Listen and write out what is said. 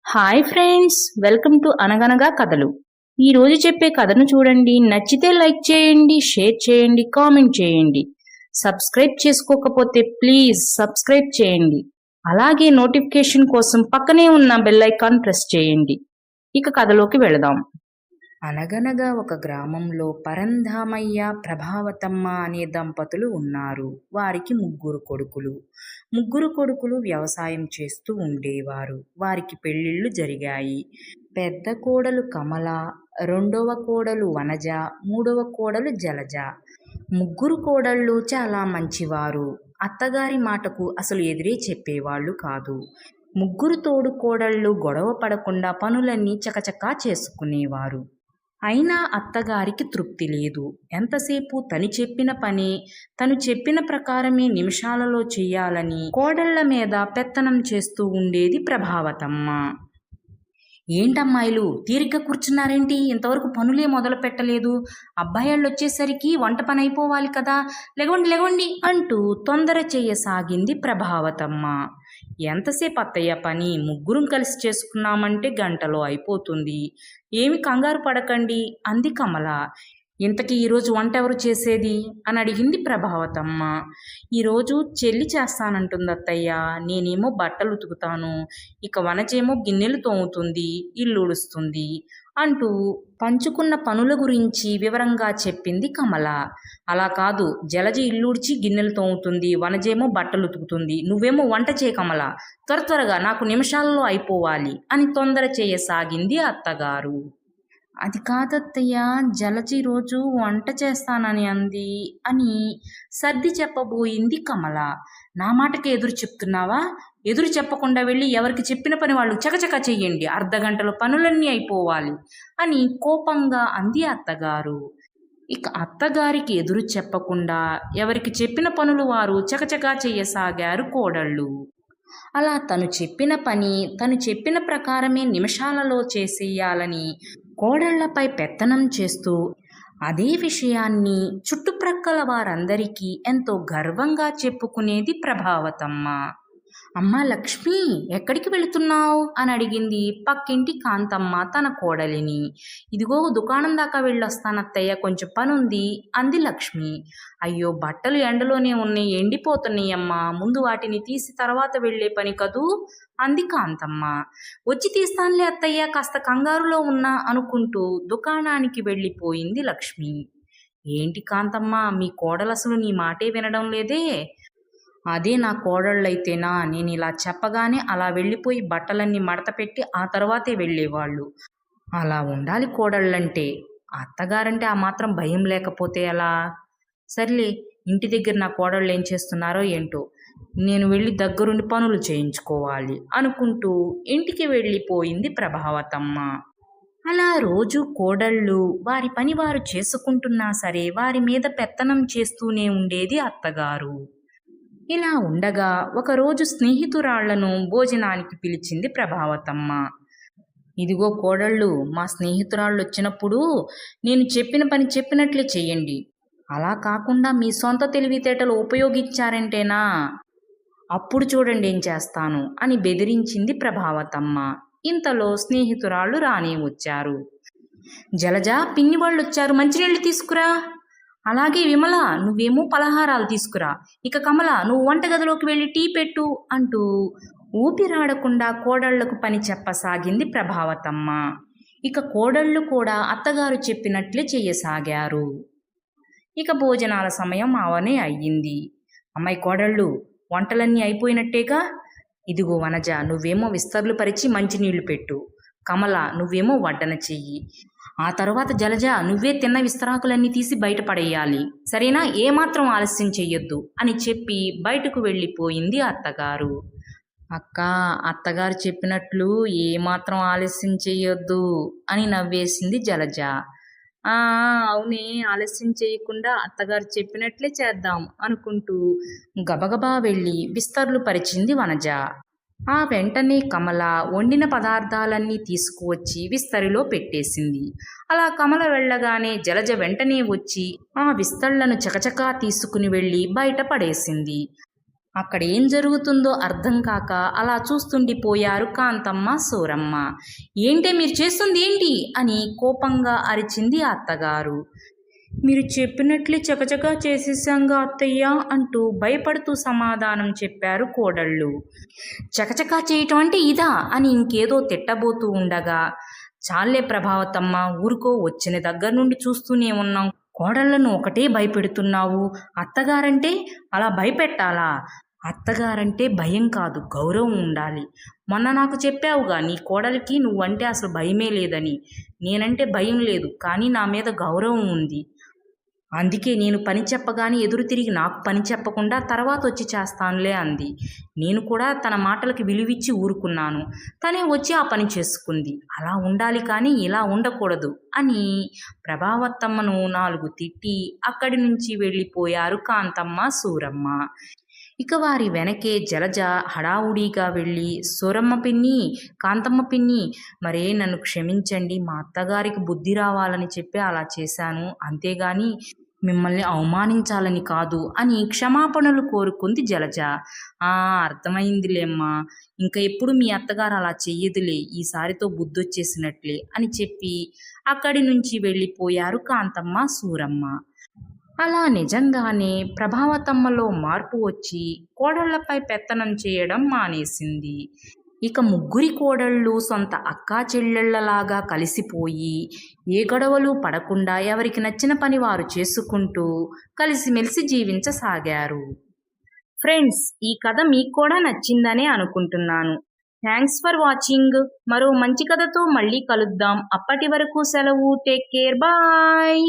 Hi friends, welcome to అనగనగా కథలు. ఈ రోజు చెప్పే కథను చూడండి. నచ్చితే లైక్ చేయండి, షేర్ చేయండి, కామెంట్ చేయండి. సబ్స్క్రైబ్ చేసుకోకపోతే ప్లీజ్ సబ్స్క్రైబ్ చేయండి. అలాగే నోటిఫికేషన్ కోసం పక్కనే ఉన్న బెల్ ఐకాన్ ప్రెస్ చేయండి. ఇక కథలోకి వెళదాం. అనగనగా ఒక గ్రామంలో పరంధామయ్య, ప్రభావతమ్మ అనే దంపతులు ఉన్నారు. వారికి ముగ్గురు కొడుకులు వ్యవసాయం చేస్తూ ఉండేవారు. వారికి పెళ్ళిళ్ళు జరిగాయి. పెద్ద కోడలు కమల, రెండవ కోడలు వనజ, మూడవ కోడలు జలజ. ముగ్గురు కోడళ్ళు చాలా మంచివారు. అత్తగారి మాటకు అసలు ఎదురే చెప్పేవాళ్ళు కాదు. ముగ్గురు తోడు కోడళ్ళు గొడవ పడకుండా పనులన్నీ చకచకా చేసుకునేవారు. అయినా అత్తగారికి తృప్తి లేదు. ఎంతసేపు తను చెప్పిన ప్రకారమే నిమిషాలలో చెయ్యాలని కోడళ్ల మీద పెత్తనం చేస్తూ ఉండేది ప్రభావతమ్మ. ఏంటమ్మాయిలు తీరిగ్గా కూర్చున్నారేంటి? ఇంతవరకు పనులే మొదలు పెట్టలేదు. అబ్బాయిళ్ళు వచ్చేసరికి వంట పని అయిపోవాలి కదా, లెగవండి అంటూ తొందర చెయ్యసాగింది ప్రభావతమ్మ. ఎంతసేపు అత్తయ్య పని? ముగ్గురం కలిసి చేసుకున్నామంటే గంటలో అయిపోతుంది. ఏమి కంగారు పడకండి అంది కమల. ఇంతకీ ఈరోజు వంట ఎవరు చేసేది అని అడిగింది ప్రభావతమ్మ. ఈరోజు చెల్లి చేస్తానంటుంది అత్తయ్య. నేనేమో బట్టలు ఉతుకుతాను, ఇక వనజేమో గిన్నెలు తోముతుంది, ఇల్లు ఉడుస్తుంది అంటూ పంచుకున్న పనుల గురించి వివరంగా చెప్పింది కమల. అలా కాదు, జలజ ఇల్లుడ్చి గిన్నెలు తోముతుంది, వనజేమో బట్టలు ఉతుకుతుంది, నువ్వేమో వంట చేయ కమల, త్వరగా నాకు నిమిషాలలో అయిపోవాలి అని తొందర చేయసాగింది అత్తగారు. అది కాదత్తయ్య, జలజి రోజు వంట చేస్తానని అంది అని సర్ది చెప్పబోయింది కమల. నా మాటకి ఎదురు చెప్తున్నావా? ఎదురు చెప్పకుండా వెళ్ళి ఎవరికి చెప్పిన పని వాళ్ళు చకచక చెయ్యండి, అర్ధగంటలో పనులన్నీ అయిపోవాలి అని కోపంగా అంది అత్తగారు. ఇక అత్తగారికి ఎదురు చెప్పకుండా ఎవరికి చెప్పిన పనులు వారు చకచకా చెయ్యసాగారు కోడళ్ళు. అలా తను చెప్పిన ప్రకారమే నిమిషాలలో చేసేయాలని కోడళ్లపై పెత్తనం చేస్తూ అదే విషయాన్ని చుట్టుప్రక్కల వారందరికీ ఎంతో గర్వంగా చెప్పుకునేది ప్రభావతమ్మ. అమ్మా లక్ష్మి, ఎక్కడికి వెళుతున్నావు అని అడిగింది పక్కింటి కాంతమ్మ తన కోడలిని. ఇదిగో దుకాణం దాకా వెళ్ళొస్తానత్తయ్య, కొంచెం పనుంది అంది లక్ష్మి. అయ్యో, బట్టలు ఎండలోనే ఉన్నాయి, ఎండిపోతున్నాయమ్మా, ముందు వాటిని తీసి తర్వాత వెళ్ళే పని కదూ అంది కాంతమ్మ. వచ్చి తీస్తానులే అత్తయ్య, కాస్త కంగారులో ఉన్నా అనుకుంటూ దుకాణానికి వెళ్ళిపోయింది లక్ష్మి. ఏంటి కాంతమ్మ, మీ కోడలు అసలు నీ మాటే వినడం లేదే? అదే నా కోడళ్ళైతేనా నేను ఇలా చెప్పగానే అలా వెళ్ళిపోయి బట్టలన్నీ మడతపెట్టి ఆ తర్వాతే వెళ్ళేవాళ్ళు. అలా ఉండాలి కోడళ్ళంటే. అత్తగారంటే ఆ మాత్రం భయం లేకపోతే ఎలా? సర్లే, ఇంటి దగ్గర నా కోడళ్ళు ఏం చేస్తున్నారో ఏంటో, నేను వెళ్ళి దగ్గరుండి పనులు చేయించుకోవాలి అనుకుంటూ ఇంటికి వెళ్ళిపోయింది ప్రభావతమ్మ. అలా రోజు కోడళ్ళు వారి పని వారు చేసుకుంటున్నా సరే వారి మీద పెత్తనం చేస్తూనే ఉండేది అత్తగారు. ఇలా ఉండగా ఒకరోజు స్నేహితురాళ్లను భోజనానికి పిలిచింది ప్రభావతమ్మ. ఇదిగో కోడళ్ళు, మా స్నేహితురాళ్ళు వచ్చినప్పుడు నేను చెప్పిన పని చెప్పినట్లే చెయ్యండి. అలా కాకుండా మీ సొంత తెలివితేటలు ఉపయోగించారంటేనా అప్పుడు చూడండి ఏం చేస్తాను అని బెదిరించింది ప్రభావతమ్మ. ఇంతలో స్నేహితురాళ్ళు రానే వచ్చారు. జలజ, పిన్ని వాళ్ళు వచ్చారు, మంచినీళ్ళు తీసుకురా. అలాగే విమల, నువ్వేమో పలహారాలు తీసుకురా. ఇక కమల, నువ్వు వంటగదిలోకి వెళ్ళి టీ పెట్టు అంటూ ఊపిరాడకుండా కోడళ్లకు పని చెప్పసాగింది ప్రభావతమ్మ. ఇక కోడళ్ళు కూడా అత్తగారు చెప్పినట్లే చెయ్యసాగారు. ఇక భోజనాల సమయం అవనే అయ్యింది. అమ్మాయి కోడళ్ళు, వంటలన్నీ అయిపోయినట్టేగా. ఇదిగో వనజ, నువ్వేమో విస్తర్లు పరిచి మంచినీళ్లు పెట్టు. కమల, నువ్వేమో వడ్డన చెయ్యి. ఆ తర్వాత జలజ, నువ్వే తిన్న విస్తరాకులన్నీ తీసి బయటపడేయాలి, సరేనా? ఏమాత్రం ఆలస్యం చెయ్యొద్దు అని చెప్పి బయటకు వెళ్ళిపోయింది అత్తగారు. అక్క, అత్తగారు చెప్పినట్లు ఏమాత్రం ఆలస్యం చెయ్యొద్దు అని నవ్వేసింది జలజ. అవునే, ఆలస్యం చేయకుండా అత్తగారు చెప్పినట్లే చేద్దాం అనుకుంటూ గబగబా వెళ్ళి విస్తర్లు పరిచింది వనజ. ఆ వెంటనే కమల వండిన పదార్థాలన్నీ తీసుకువచ్చి విస్తరిలో పెట్టేసింది. అలా కమల వెళ్ళగానే జలజ వెంటనే వచ్చి ఆ విస్తళ్లను చకచకా తీసుకుని వెళ్ళి బయట పడేసింది. అక్కడ ఏం జరుగుతుందో అర్థం కాక అలా చూస్తుండిపోయారు కాంతమ్మ సూరమ్మ. ఏంటే మీరు చేస్తుంది ఏంటి అని కోపంగా అరిచింది అత్తగారు. మీరు చెప్పినట్లే చకచకా చేసేసాంగా అత్తయ్య అంటూ భయపడుతూ సమాధానం చెప్పారు కోడళ్ళు. చకచకా చేయటం అంటే ఇదా అని ఇంకేదో తిట్టబోతూ ఉండగా, చాలే ప్రభావతమ్మ ఊరుకో, వచ్చిన దగ్గర నుండి చూస్తూనే ఉన్నాం, కోడళ్లను ఒకటే భయపెడుతున్నావు. అత్తగారంటే అలా భయపెట్టాలా? అత్తగారంటే భయం కాదు, గౌరవం ఉండాలి. మొన్న నాకు చెప్పావుగా నీ కోడలికి నువ్వంటే అసలు భయమే లేదని. నేనంటే భయం లేదు, కానీ నా మీద గౌరవం ఉంది. అందుకే నేను పని చెప్పగానే ఎదురు తిరిగి నాకు పని చెప్పకుండా తర్వాత వచ్చి చేస్తానులే అంది. నేను కూడా తన మాటలకి విలువిచ్చి ఊరుకున్నాను. తనే వచ్చి ఆ పని చేసుకుంది. అలా ఉండాలి కానీ ఇలా ఉండకూడదు అని ప్రభావతమ్మను 4 తిట్టి అక్కడి నుంచి వెళ్ళిపోయారు కాంతమ్మ సూరమ్మ. ఇక వారి వెనకే జలజ హడావుడిగా వెళ్ళి, సూరమ్మ పిన్ని, కాంతమ్మ పిన్ని, మరే నన్ను క్షమించండి, మా అత్తగారికి బుద్ధి రావాలని చెప్పి అలా చేశాను, అంతేగాని మిమ్మల్ని అవమానించాలని కాదు అని క్షమాపణలు కోరుకుంది జలజ. అర్థమైందిలేమ్మా, ఇంకా ఎప్పుడు మీ అత్తగారు అలా చెయ్యదులే, ఈసారితో బుద్ధొచ్చేసినట్లే అని చెప్పి అక్కడి నుంచి వెళ్ళిపోయారు కాంతమ్మ సూరమ్మ. అలా నిజంగానే ప్రభావతమ్మలో మార్పు వచ్చి కోడళ్లపై పెత్తనం చేయడం మానేసింది. ఇక ముగ్గురి కోడళ్ళు సొంత అక్కా చెల్లెళ్లలాగా కలిసిపోయి ఏ గొడవలు పడకుండా ఎవరికి నచ్చిన పని వారు చేసుకుంటూ కలిసిమెలిసి జీవించసాగారు. ఫ్రెండ్స్, ఈ కథ మీకు కూడా నచ్చిందనే అనుకుంటున్నాను. Thanks for watching. మరో మంచి కథతో మళ్ళీ కలుద్దాం. అప్పటి వరకు సెలవు. Take care. బాయ్.